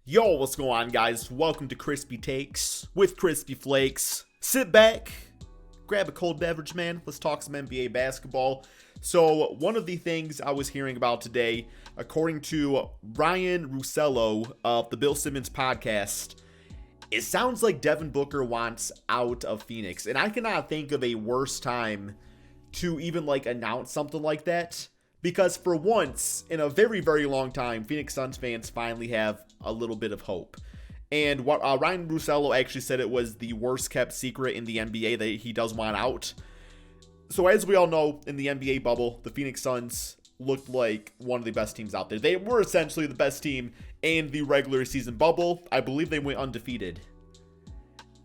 Yo, what's going on, guys? Welcome to Crispy Takes with Crispy Flakes. Sit back, grab a cold beverage, man. Let's talk some NBA basketball. So, one of the things I was hearing about today, according to Ryan Russello of the Bill Simmons podcast, it sounds like Devin Booker wants out of Phoenix. And I cannot think of a worse time to even announce something like that. Because for once, in a very, very long time, Phoenix Suns fans finally have a little bit of hope. And what Ryan Russello actually said, it was the worst kept secret in the NBA that he does want out. So as we all know, in the NBA bubble, the Phoenix Suns looked like one of the best teams out there. They were essentially the best team in the regular season bubble. I believe they went undefeated.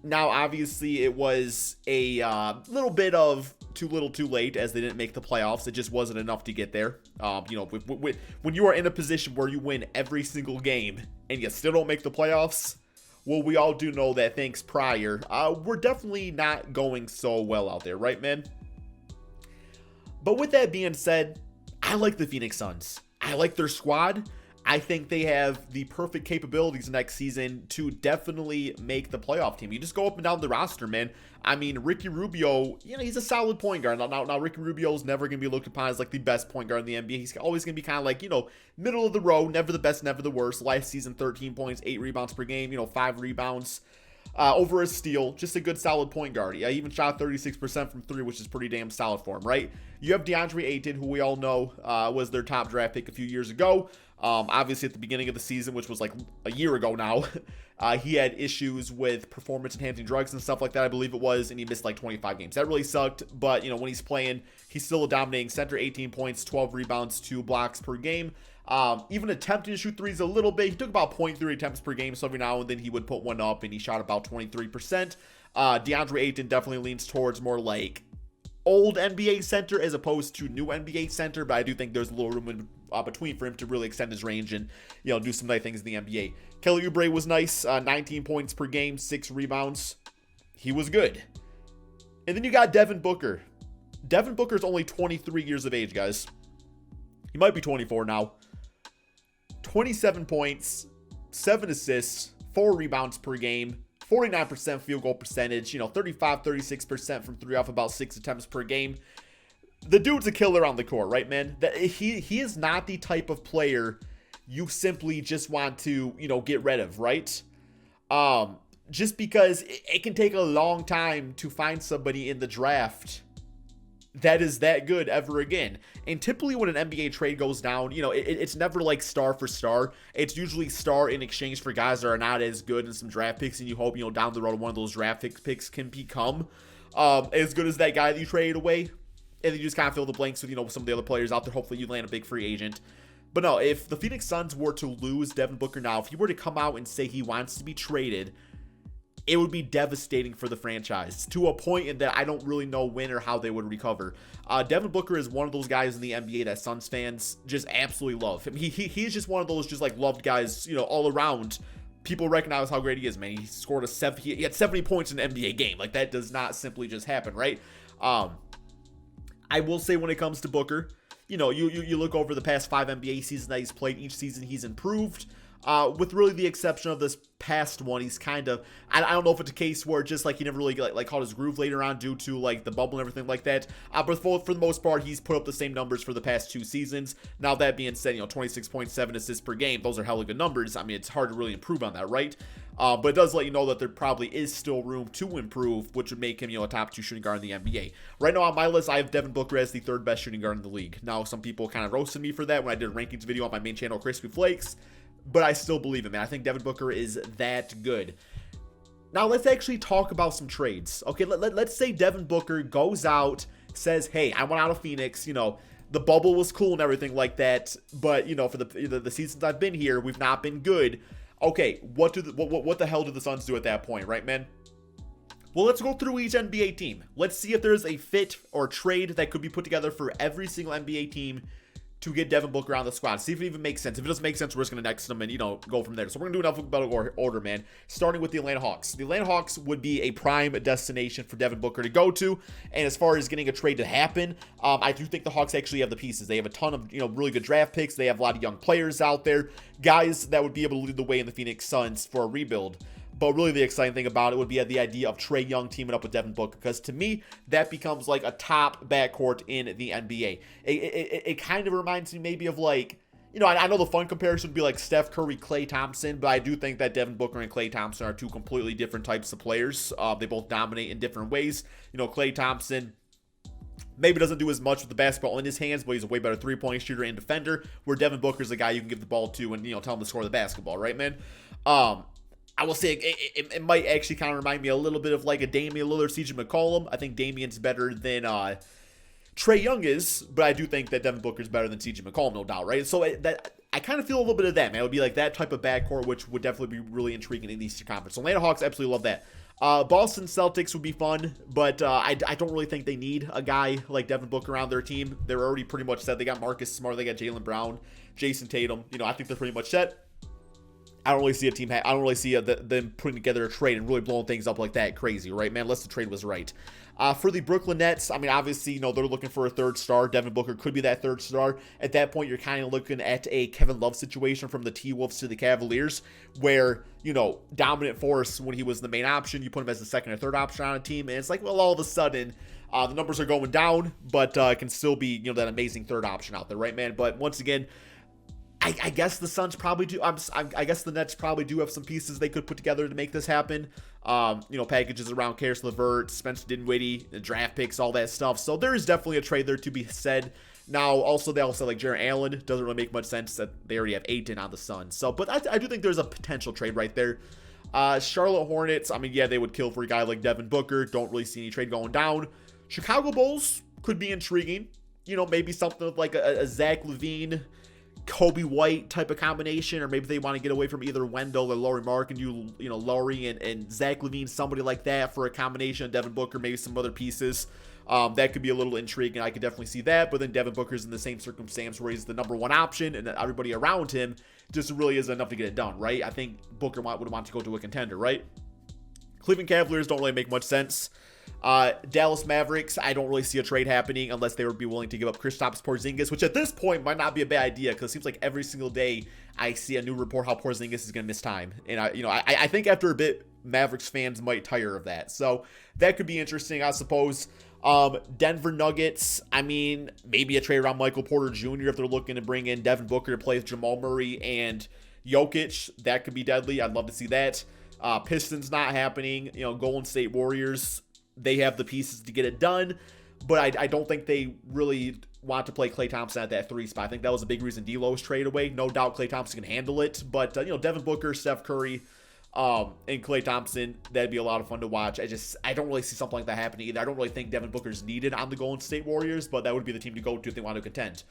Now, obviously, it was a little bit of too little too late, as they didn't make the playoffs. It just wasn't enough to get there. When you are in a position where you win every single game and you still don't make the playoffs, well, we all do know that things prior, we're definitely not going so well out there, right, man? But with that being said, I like the Phoenix Suns. I like their squad. I think they have the perfect capabilities next season to definitely make the playoff team. You just go up and down the roster, man. I mean, Ricky Rubio, he's a solid point guard. Now Ricky Rubio is never going to be looked upon as the best point guard in the NBA. He's always going to be kind of middle of the road, never the best, never the worst. Last season, 13 points, 8 rebounds per game, 5 rebounds. Over a steal, just a good solid point guard. He even shot 36% from 3, which is pretty damn solid for him, right? You have DeAndre Ayton, who we all know was their top draft pick a few years ago. Obviously at the beginning of the season, which was a year ago now, he had issues with performance-enhancing drugs and stuff like that, I believe it was, and he missed 25 games. That really sucked, but when he's playing, he's still a dominating center, 18 points, 12 rebounds, 2 blocks per game. Even attempting to shoot threes a little bit. He took about 0.3 attempts per game, so every now and then he would put one up, and he shot about 23%. DeAndre Ayton definitely leans towards more old NBA center as opposed to new NBA center, but I do think there's a little room in between for him to really extend his range and do some nice things in the NBA. Kelly Oubre was nice, 19 points per game, 6 rebounds. He was good. And then you got Devin Booker. Devin Booker's only 23 years of age, guys. He might be 24 now. 27 points, 7 assists, 4 rebounds per game, 49% field goal percentage, 36% from 3 off about 6 attempts per game. The dude's a killer on the court, right, man? He is not the type of player you simply just want to, get rid of, right? Just because it can take a long time to find somebody in the draft that is that good ever again. And typically when an NBA trade goes down, it's never star for star. It's usually star in exchange for guys that are not as good in some draft picks, and you hope, down the road one of those draft picks can become as good as that guy that you traded away. And then you just kind of fill the blanks with, some of the other players out there. Hopefully you land a big free agent. But no, if the Phoenix Suns were to lose Devin Booker now, if he were to come out and say he wants to be traded, it would be devastating for the franchise to a point in that I don't really know when or how they would recover. Devin Booker is one of those guys in the NBA that Suns fans just absolutely love. I mean, he's just one of those loved guys, all around. People recognize how great he is, man. He scored he had 70 points in an NBA game. That does not simply just happen, right? I will say when it comes to Booker, you look over the past 5 NBA seasons that he's played, each season he's improved. With really the exception of this past one, he's kind of, I don't know if it's a case where just he never really caught his groove later on due to the bubble and everything like that. But for the most part, he's put up the same numbers for the past 2 seasons. Now that being said, 26.7 assists per game, those are hella good numbers. I mean, it's hard to really improve on that, right? But it does let you know that there probably is still room to improve, which would make him, a top 2 shooting guard in the NBA. Right now on my list, I have Devin Booker as the 3rd best shooting guard in the league. Now, some people kind of roasted me for that when I did a rankings video on my main channel, Crispy Flakes. But I still believe it, man. I think Devin Booker is that good. Now, let's actually talk about some trades. Okay, let's say Devin Booker goes out, says, hey, I want out of Phoenix. The bubble was cool and everything like that. But, for the seasons I've been here, we've not been good. Okay, what the hell do the Suns do at that point, right, man? Well, let's go through each NBA team. Let's see if there's a fit or trade that could be put together for every single NBA team to get Devin Booker on the squad. See if it even makes sense. If it doesn't make sense, we're just going to next them and, go from there. So we're going to do an alphabetical order, man. Starting with the Atlanta Hawks. The Atlanta Hawks would be a prime destination for Devin Booker to go to. And as far as getting a trade to happen, I do think the Hawks actually have the pieces. They have a ton of, really good draft picks. They have a lot of young players out there. Guys that would be able to lead the way in the Phoenix Suns for a rebuild. But really the exciting thing about it would be the idea of Trae Young teaming up with Devin Booker, because to me, that becomes like a top backcourt in the NBA. It kind of reminds me maybe of like, I know the fun comparison would be like Steph Curry, Klay Thompson, but I do think that Devin Booker and Klay Thompson are two completely different types of players. They both dominate in different ways. Klay Thompson maybe doesn't do as much with the basketball in his hands, but he's a way better three-point shooter and defender, where Devin Booker's a guy you can give the ball to and, tell him to score the basketball, right, man? I will say it might actually kind of remind me a little bit of like a Damian Lillard, CJ McCollum. I think Damian's better than Trae Young is, but I do think that Devin Booker's better than CJ McCollum, no doubt, right? So I kind of feel a little bit of that, man. It would be like that type of backcourt, which would definitely be really intriguing in the Eastern Conference. So Atlanta Hawks, absolutely love that. Boston Celtics would be fun, but I don't really think they need a guy like Devin Booker around their team. They're already pretty much set. They got Marcus Smart, they got Jaylen Brown, Jason Tatum. I think they're pretty much set. I don't really see a team. I don't really see them putting together a trade and really blowing things up like that crazy, right, man? Unless the trade was right. For the Brooklyn Nets, I mean, obviously, they're looking for a third star. Devin Booker could be that third star. At that point, you're kind of looking at a Kevin Love situation from the T-Wolves to the Cavaliers, where, dominant force when he was the main option. You put him as the second or third option on a team, and it's like, well, all of a sudden, the numbers are going down, but it can still be, that amazing third option out there, right, man? But once again, I guess the Suns probably do. I guess the Nets probably do have some pieces they could put together to make this happen. Packages around Karis LeVert, Spencer Dinwiddie, the draft picks, all that stuff. So there is definitely a trade there to be said. Now, also, they also like Jarrett Allen. Doesn't really make much sense that they already have Ayton on the Suns. So, but I do think there's a potential trade right there. Charlotte Hornets, I mean, yeah, they would kill for a guy like Devin Booker. Don't really see any trade going down. Chicago Bulls could be intriguing. Maybe something with like a Zach LaVine, Kobe White type of combination, or maybe they want to get away from either Wendell or Laurie Mark and do, Laurie and Zach LaVine, somebody like that for a combination of Devin Booker, maybe some other pieces. That could be a little intriguing. I could definitely see that, but then Devin Booker's in the same circumstance where he's the number one option and everybody around him just really isn't enough to get it done, right? I think Booker would want to go to a contender, right? Cleveland Cavaliers don't really make much sense. Dallas Mavericks, I don't really see a trade happening unless they would be willing to give up Kristaps Porzingis, which at this point might not be a bad idea, because it seems like every single day I see a new report how Porzingis is going to miss time. And I think after a bit, Mavericks fans might tire of that. So that could be interesting, I suppose. Denver Nuggets, I mean, maybe a trade around Michael Porter Jr. if they're looking to bring in Devin Booker to play with Jamal Murray and Jokic. That could be deadly. I'd love to see that. Pistons not happening. Golden State Warriors, they have the pieces to get it done, but I don't think they really want to play Klay Thompson at that 3 spot. I think that was a big reason D'Lo was traded away. No doubt Klay Thompson can handle it, but Devin Booker, Steph Curry, and Klay Thompson, that'd be a lot of fun to watch. I don't really see something like that happening either. I don't really think Devin Booker's needed on the Golden State Warriors, but that would be the team to go to if they want to contend.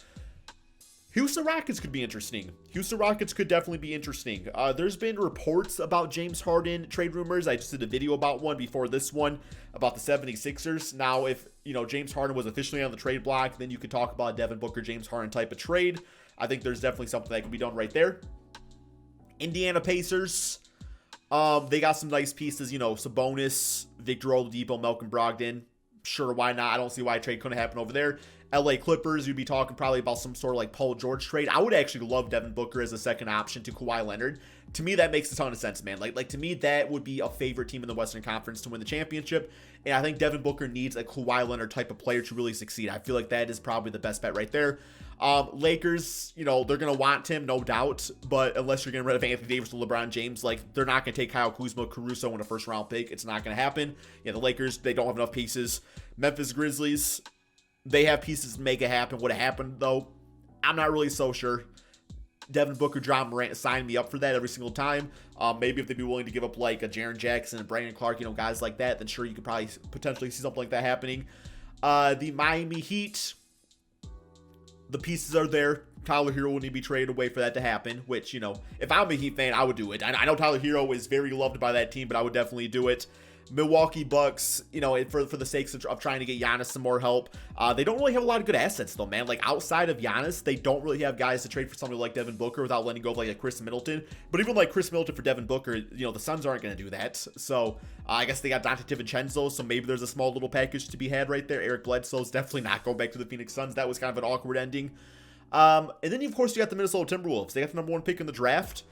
Houston Rockets could be interesting. Houston Rockets could definitely be interesting. There's been reports about James Harden trade rumors. I just did a video about one before this one about the 76ers. Now, if James Harden was officially on the trade block, then you could talk about a Devin Booker, James Harden type of trade. I think there's definitely something that can be done right there. Indiana Pacers, they got some nice pieces. Sabonis, Victor Oladipo, Malcolm Brogdon. Sure, why not? I don't see why a trade couldn't happen over there. LA Clippers, you'd be talking probably about some sort of like Paul George trade. I would actually love Devin Booker as a second option to Kawhi Leonard. To me, that makes a ton of sense, man. Like to me, that would be a favorite team in the Western Conference to win the championship. And I think Devin Booker needs a Kawhi Leonard type of player to really succeed. I feel like that is probably the best bet right there. Lakers, they're going to want him, no doubt. But unless you're getting rid of Anthony Davis or LeBron James, like they're not going to take Kyle Kuzma, Caruso in a first round pick. It's not going to happen. Yeah, the Lakers, they don't have enough pieces. Memphis Grizzlies, they have pieces to make it happen. Would it happen, though? I'm not really so sure. Devin Booker, John Morant sign me up for that every single time. Maybe if they'd be willing to give up like a Jaren Jackson and Brandon Clark, guys like that, then sure, you could probably potentially see something like that happening. The Miami Heat, the pieces are there. Tyler Hero would need to be traded away for that to happen, which, if I'm a Heat fan, I would do it. I know Tyler Hero is very loved by that team, but I would definitely do it. Milwaukee Bucks, you know, for the sakes of trying to get Giannis some more help. They don't really have a lot of good assets, though, man. Like, outside of Giannis, they don't really have guys to trade for somebody like Devin Booker without letting go of, like, a Chris Middleton. But even, like, Chris Middleton for Devin Booker, you know, the Suns aren't going to do that. So, I guess they got Dante DiVincenzo, so maybe there's a small little package to be had right there. Eric Bledsoe's definitely not going back to the Phoenix Suns. That was kind of an awkward ending. And then, of course, you got the Minnesota Timberwolves. They got the #1 pick in the draft.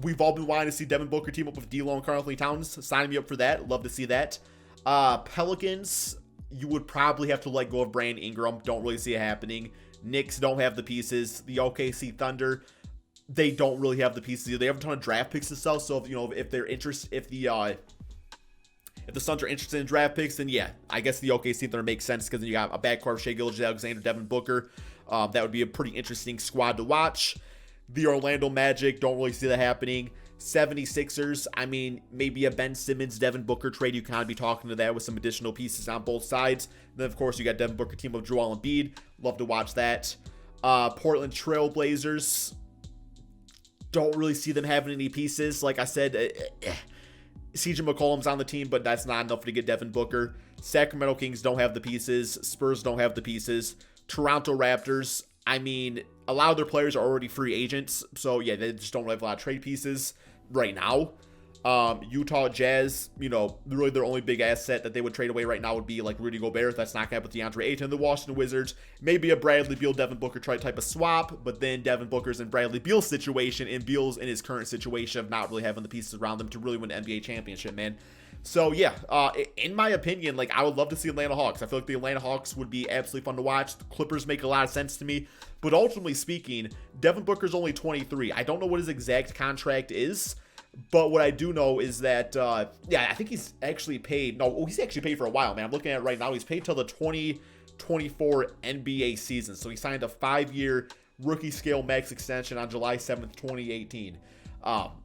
We've all been wanting to see Devin Booker team up with D'Lo and Karl-Anthony Towns. Sign me up for that. Love to see that. Pelicans, you would probably have to let go of Brandon Ingram. Don't really see it happening. Knicks don't have the pieces. The OKC Thunder, they don't really have the pieces. They have a ton of draft picks to sell. So if, you know, if the Suns are interested in draft picks, then yeah, I guess the OKC Thunder makes sense because then you got a backcourt of Shai Gilgeous-Alexander, Devin Booker. That would be a pretty interesting squad to watch. The Orlando Magic, don't really see that happening. 76ers, I mean, maybe a Ben Simmons, Devin Booker trade. You kind of be talking to that with some additional pieces on both sides. Then, of course, you got Devin Booker team of Joel Embiid. Love to watch that. Portland Trail Blazers, don't really see them having any pieces. Like I said, CJ McCollum's on the team, but that's not enough to get Devin Booker. Sacramento Kings don't have the pieces. Spurs don't have the pieces. Toronto Raptors, I mean, a lot of their players are already free agents, so yeah, they just don't really have a lot of trade pieces right now. Utah Jazz, you know, really their only big asset that they would trade away right now would be like Rudy Gobert. That's not going to happen with DeAndre Ayton. The Washington Wizards, maybe a Bradley Beal, Devin Booker type of swap, but then Devin Booker's in Bradley Beal's situation, and Beal's in his current situation of not really having the pieces around them to really win an NBA championship, man. So yeah, in my opinion, like, I would love to see Atlanta Hawks. I feel like the Atlanta Hawks would be absolutely fun to watch. The Clippers make a lot of sense to me, but ultimately speaking, Devin Booker's only 23. I don't know what his exact contract is, but what I do know is that, yeah, I think he's actually paid. No, he's actually paid for a while, man. I'm looking at it right now. He's paid till the 2024 NBA season. So he signed a 5-year rookie scale max extension on July 7th, 2018.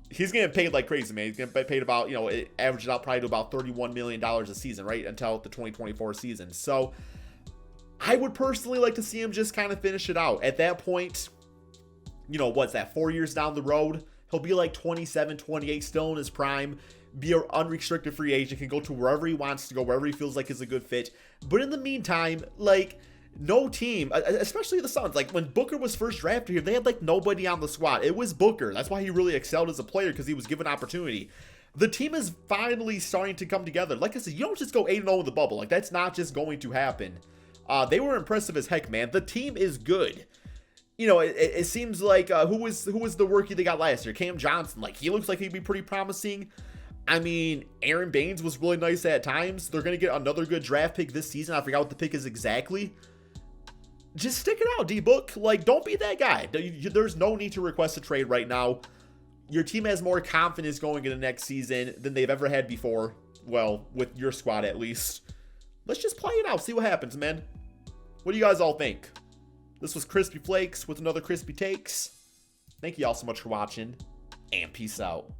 He's getting paid like crazy, man. He's getting paid about, you know, it averages out probably to about $31 million a season, right? Until the 2024 season. So I would personally like to see him just kind of finish it out. At that point, you know, what's that, 4 years down the road? He'll be like 27, 28, still in his prime, be an unrestricted free agent, can go to wherever he wants to go, wherever he feels like is a good fit. But in the meantime, like, no team, especially the Suns, like when Booker was first drafted here, they had like nobody on the squad. It was Booker. That's why he really excelled as a player, because he was given opportunity. The team is finally starting to come together. Like I said, you don't just go 8-0 in the bubble. Like, that's not just going to happen. They were impressive as heck, man. The team is good. You know, it seems like, who was the rookie they got last year? Cam Johnson. Like, he looks like he'd be pretty promising. I mean, Aaron Baines was really nice at times. They're going to get another good draft pick this season. I forgot what the pick is exactly. Just stick it out, D-Book. Like, don't be that guy. There's no need to request a trade right now. Your team has more confidence going into next season than they've ever had before. Well, with your squad at least. Let's just play it out. See what happens, man. What do you guys all think? This was Crispy Flakes with another Crispy Takes. Thank you all so much for watching, and peace out.